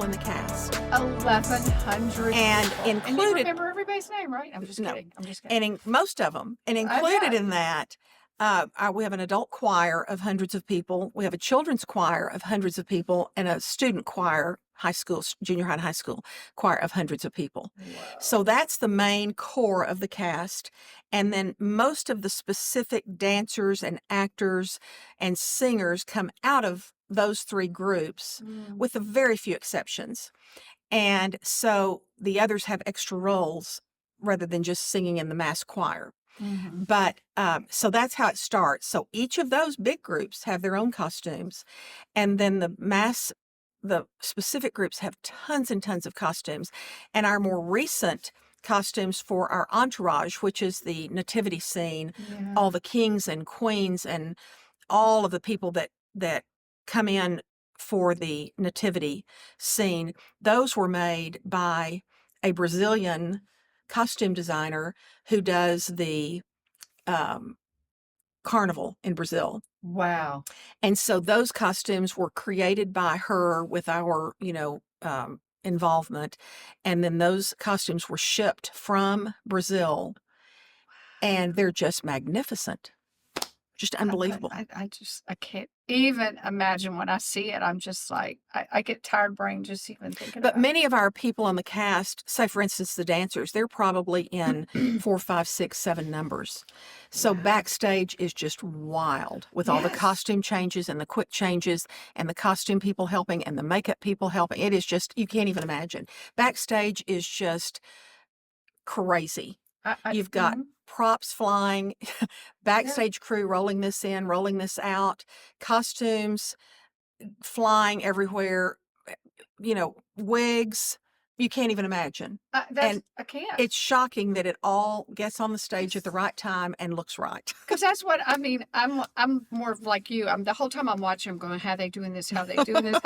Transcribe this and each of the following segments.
in the cast. 1,100 And people. And you included, remember everybody's name, right? I'm just no, kidding. I'm just kidding. and most of them, and I included bet. in that, we have an adult choir of hundreds of people. We have a children's choir of hundreds of people, and a student choir, high school, junior high and high school choir of hundreds of people. So Whoa. that's the main core of the cast. And then most of the specific dancers and actors and singers come out of those three groups, with a very few exceptions. And so the others have extra roles rather than just singing in the mass choir. Mm-hmm. But so that's how it starts. So each of those big groups have their own costumes. And then the specific groups have tons and tons of costumes. And our more recent costumes for our entourage, which is the nativity scene, Yeah. all the kings and queens and all of the people that come in for the nativity scene, those were made by a Brazilian costume designer who does the carnival in Brazil. Wow. And so those costumes were created by her with our, involvement. And then those costumes were shipped from Brazil, and they're just magnificent. Just unbelievable. I can't even imagine when I see it. I'm just like, I get tired brain just even thinking But about many of our people on the cast, say for instance the dancers, they're probably in 4, 5, 6, 7 numbers. So Wow. backstage is just wild with all the Yes. costume changes and the quick changes and the costume people helping and the makeup people helping. It is just, you can't even imagine. Backstage is just crazy. You've got props flying, backstage crew rolling this in, rolling this out, costumes flying everywhere, wigs. You can't even imagine. And I can't. it's shocking that it all gets on the stage at the right time and looks right. Because that's what I mean. I'm more of like you. I'm the whole time I'm watching. I'm going, how they doing this? How they doing this?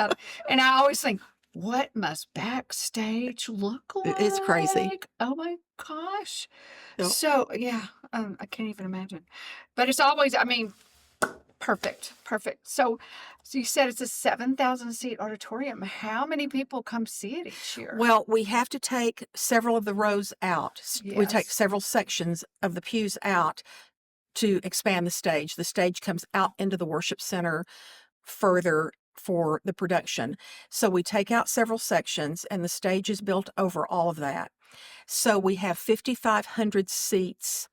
And I always think, what must backstage look like? It's crazy. Oh my gosh. Yep. So yeah, I can't even imagine. But it's always, I mean, perfect. So you said it's a 7,000 seat auditorium. How many people come see it each year? Well, we have to take several of the rows out. We take Yes. several sections of the pews out to expand the stage. The stage comes out into the worship center further for the production. So we take out several sections, and the stage is built over all of that. So we have 5,500 seats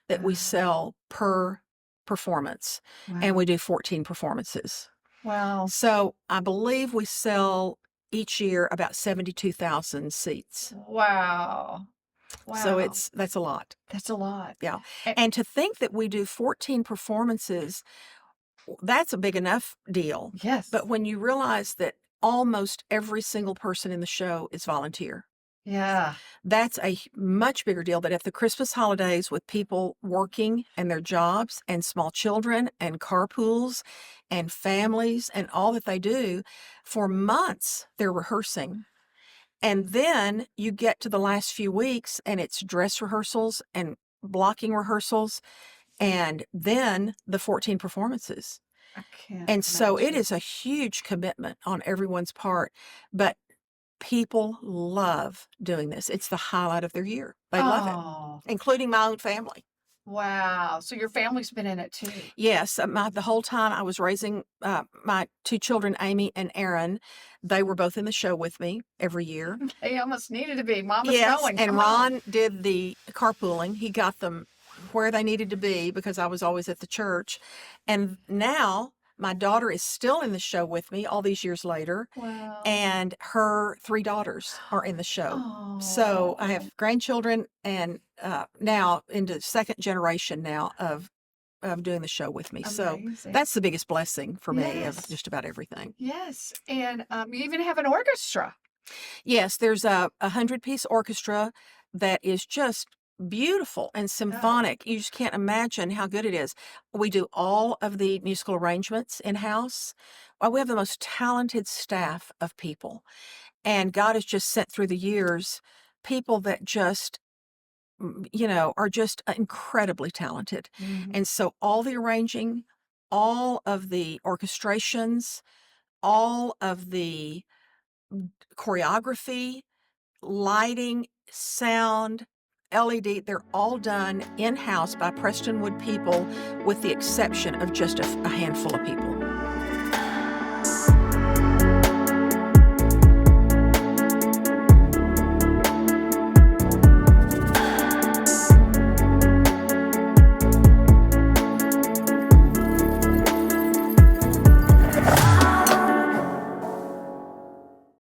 that we sell per performance, and we do 14 performances. Wow. So I believe we sell each year about 72,000 seats. Wow. So that's a lot. That's a lot. Yeah. And to think that we do 14 performances, that's a big enough deal. Yes. But when you realize that almost every single person in the show is volunteer, yeah. that's a much bigger deal. But at the Christmas holidays, with people working and their jobs and small children and carpools and families and all that they do, for months they're rehearsing. And then you get to the last few weeks and it's dress rehearsals and blocking rehearsals, and then the 14 performances. I can't And so it imagine. is a huge commitment on everyone's part. But people love doing this. It's the highlight of their year. They love it, including my own family. Wow. So your family's been in it too. Yes. The whole time I was raising my 2 children, Amy and Aaron, they were both in the show with me every year. They almost needed to be. Mama's Yes, going. and Come Ron on. did the carpooling. He got them where they needed to be because I was always at the church. And now my daughter is still in the show with me all these years later. Wow. And her 3 daughters are in the show. So I have grandchildren, and now into second generation now of doing the show with me. Amazing. So that's the biggest blessing for me of Yes. just about everything. Yes. And you even have an orchestra. Yes, there's a 100-piece orchestra that is just beautiful and symphonic. You just can't imagine how good it is. We do all of the musical arrangements in-house. We have the most talented staff of people. And God has just sent through the years people that just, are just incredibly talented. Mhm. And so all the arranging, all of the orchestrations, all of the choreography, lighting, sound, LED, they're all done in-house by Prestonwood people with the exception of just a handful of people.